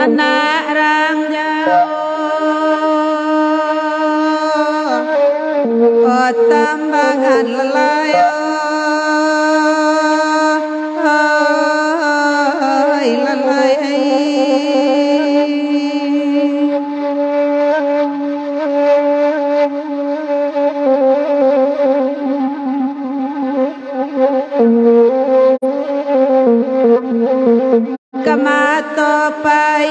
anak rang jauh tambangan lelayo Kamatopai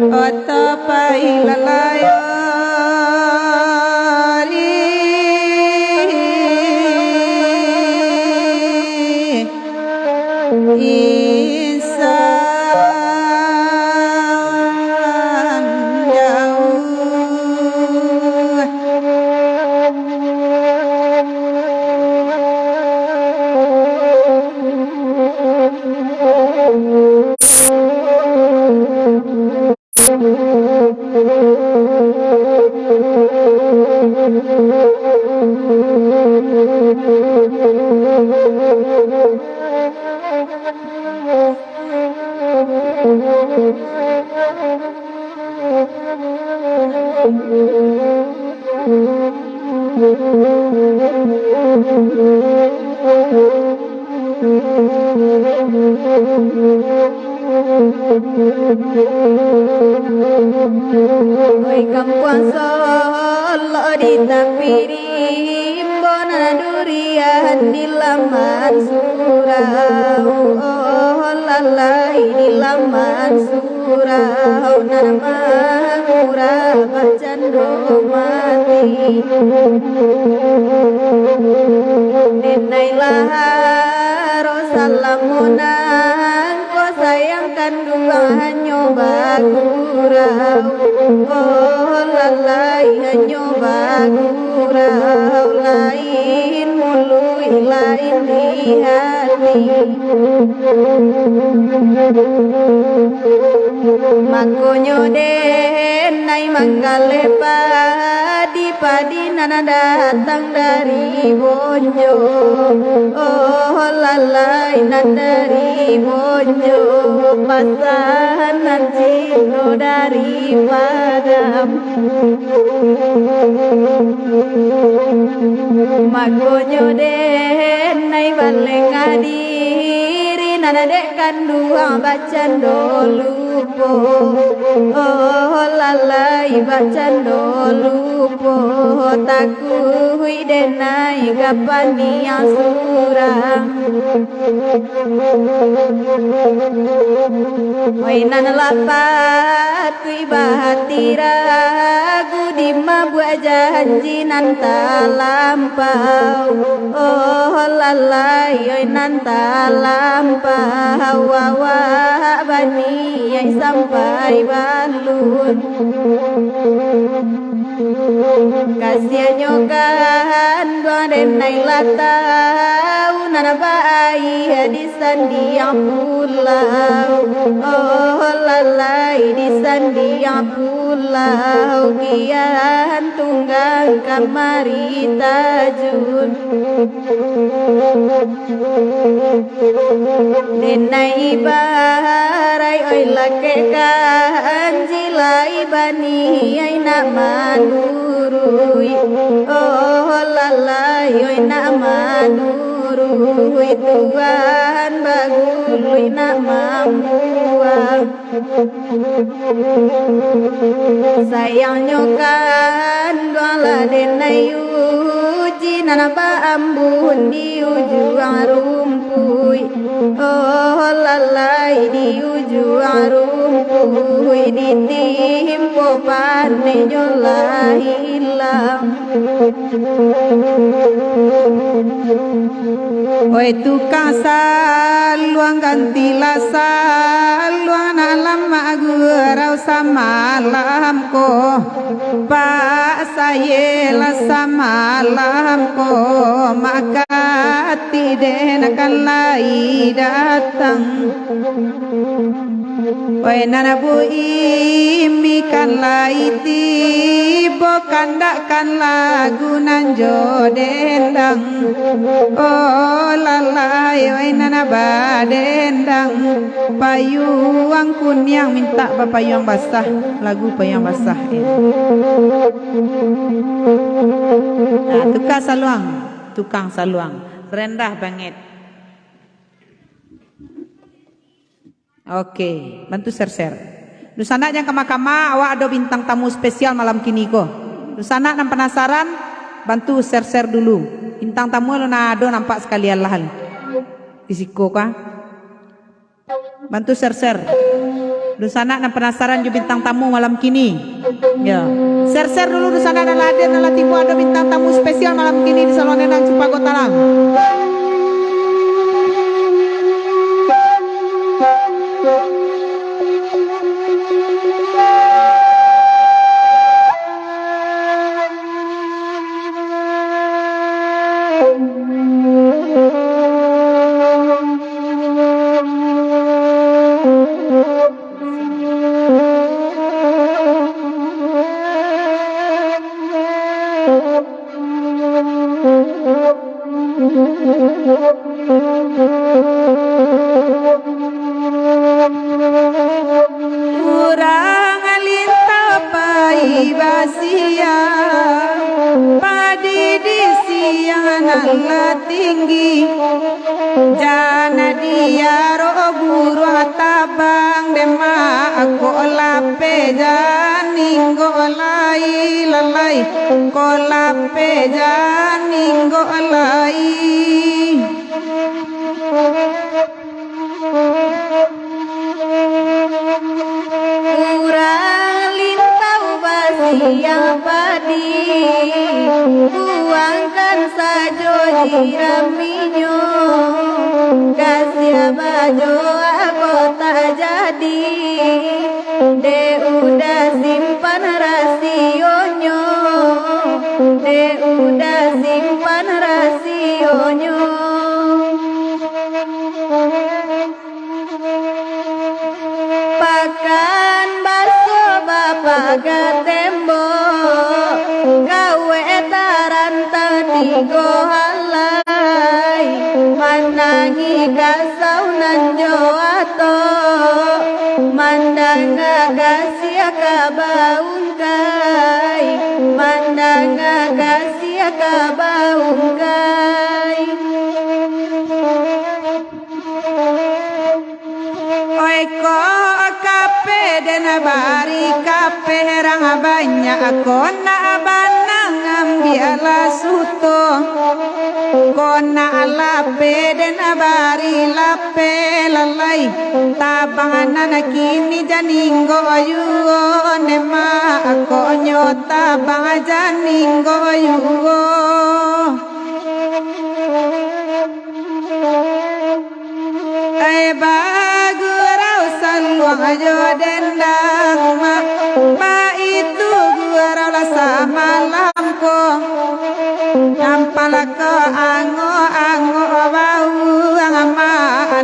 Otopai lalayo Insan jauh Oi kampuan Solo ditapiri Bona durian di laman surau Oh lalai di laman surau Nama murah bacando mati Nenailah Rosalamunan Kau sayangkan dua nyoba gurau Oh lalai nyoba gurau Lain mului lain di hati Makonyo den nai manggale padi nana datang dari Bonjo Oh lalai nan dari Bonjo Pasanan cinta dari Padam Makonyo den nai baleng adiri nana dek kandua bacan dolupo Oh lalai bacan dolupo Takui denai kapani asura Mainan lapat kui bahatira Gudi mabuat janji nanta lampau Oh lalai oi nanta lampau Wawa bani yang sampai balun Kasihannya kan dua denai latau Nana bayi hadisan dia pulau Oh lalai disan dia pulau Kian tunggang kamari tajun Denai barai oi lakekan Jilai bani ai nama nurui Oh lalai oi nama nurui Tuhan bagului nama muang Sayangnya kan dua denai uji Nana ba ambun di ujung rumpui Oh lalai di ujung rumpui Di timpo pane jolah hilang Oi tukang saluang gantilah saluang alam gurau samalam ko Pak sayelah samalam ko maka tidak akan lagi datang. Oi nanabu imikan laiti bokandakan lagu nanjo dendang. Oh lalai oi nanaba dendang payung kunyang minta payung basah lagu payung basah. Nah, tukang saluang rendah banget. Oke, bantu share. Dusana yang kama-kama awak ada bintang tamu spesial malam kini ko. Dusana yang penasaran bantu share dulu. Bintang tamu lo nado nampak sekalian lah. Disiko kah? Bantu share. Dusana yang penasaran jo bintang tamu malam kini. Ya, share dulu dusana dan hadir dan tipu ada bintang tamu spesial malam kini di Salon Endang Cipago Talang. Kurang alintau pai basia padi di siang nala tinggi jana dia ro buru tabang dema aku lape janinggo lalai ko lape janinggo lalai. Kurang lintau basia padi buangkan sajo jiraminyo kasih bajo aku tak jadi de udah simpan rasionyo de udah simpan rasionyo. Pakan baso bapak gatembo gawe taranta tigo halai manangi gasau nanjo ato mandanga gasia kabaungkai mandanga gasia kabaungkai. Oi ko kape den bari kape rang banyak kona banang ambiala suto kona lape den bari lape lalai tabangan kini janinggo yuo nema konyo tabang janinggo yuo. Bagurau saluang ajo dendang ma itu gurau la sama lampo nampal ko ango bau ngama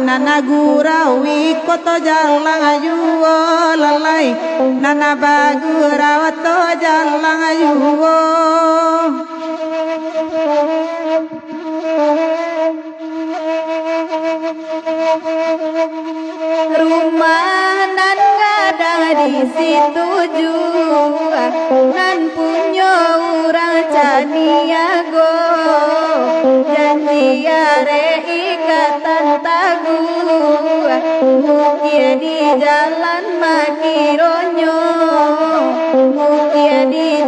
nana gurau ikoto jalang ayuo lalai nana bagurau to jalang ayuo. Rumah nan ada di situ juga nan punya orang caniago janji are ikatan tagu mukia di jalan makironyo mukia di